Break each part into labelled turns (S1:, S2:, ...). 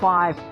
S1: 5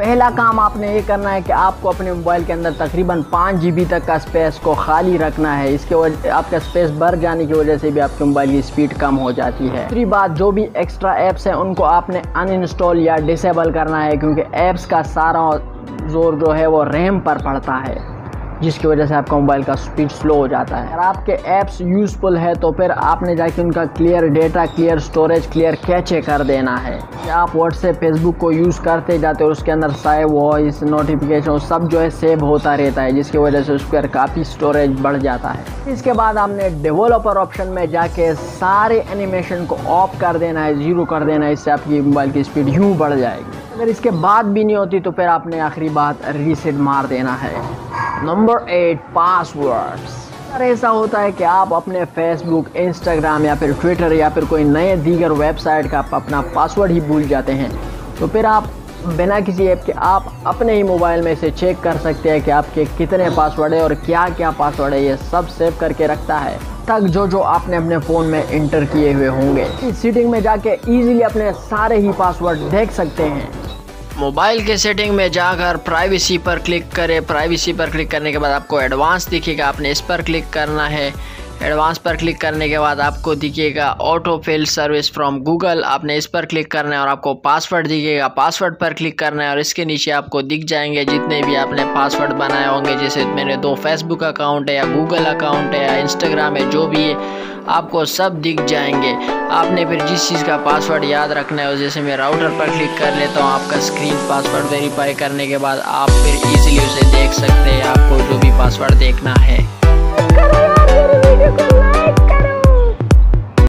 S1: पहला काम आपने ये करना है कि आपको अपने मोबाइल के अंदर तकरीबन 5 GB तक का स्पेस को खाली रखना है। इसके वजह आपका स्पेस भर जाने की वजह से भी आपके मोबाइल की स्पीड कम हो जाती है। दूसरी बात, जो भी एक्स्ट्रा ऐप्स हैं उनको आपने अनइंस्टॉल या डिसेबल करना है, क्योंकि ऐप्स का सारा जोर जो है वो रैम पर पड़ता है, जिसकी वजह से आपका मोबाइल का स्पीड स्लो हो जाता है। अगर आपके ऐप्स यूज़फुल है तो फिर आपने जाके उनका clear data, clear storage, clear cache कर देना है। आप व्हाट्सएप, फेसबुक को यूज़ करते जाते हो, उसके अंदर सारे वॉइस, नोटिफिकेशन सब जो है सेव होता रहता है, जिसकी वजह से उस पर काफ़ी स्टोरेज बढ़ जाता है। इसके बाद आपने डेवलपर ऑप्शन में जाके सारे एनिमेशन को ऑफ कर देना है, ज़ीरो कर देना है। इससे आपकी मोबाइल की स्पीड यूँ बढ़ जाएगी। अगर इसके बाद भी नहीं होती तो फिर आपने आखिरी बात रीसेट मार देना है। Number 8, passwords. अगर ऐसा होता है कि आप अपने फेसबुक, इंस्टाग्राम या फिर ट्विटर या फिर कोई नए दीगर वेबसाइट का अपना पासवर्ड ही भूल जाते हैं, तो फिर आप बिना किसी ऐप के आप अपने ही मोबाइल में से चेक कर सकते हैं कि आपके कितने पासवर्ड है और क्या क्या पासवर्ड है। ये सब सेव करके रखता है तक जो आपने अपने फ़ोन में इंटर किए हुए होंगे। इस सेटिंग में जाके ईजिली अपने सारे ही पासवर्ड देख सकते हैं।
S2: मोबाइल के सेटिंग में जाकर प्राइवेसी पर क्लिक करें। प्राइवेसी पर क्लिक करने के बाद आपको एडवांस दिखेगा, आपने इस पर क्लिक करना है। एडवांस पर क्लिक करने के बाद आपको दिखेगा auto fill service from Google, आपने इस पर क्लिक करना है और आपको पासवर्ड दिखेगा, पासवर्ड पर क्लिक करना है और इसके नीचे आपको दिख जाएंगे जितने भी आपने पासवर्ड बनाए होंगे। जैसे मेरे 2 फेसबुक अकाउंट है या गूगल अकाउंट है या इंस्टाग्राम है, जो भी है आपको सब दिख जाएंगे। आपने फिर जिस चीज़ का पासवर्ड याद रखना है, जैसे मैं राउटर पर क्लिक कर लेता हूँ, आपका स्क्रीन पासवर्ड वेरीफाई करने के बाद आप फिर ईजिली उसे देख सकते हैं, आपको जो भी पासवर्ड देखना है।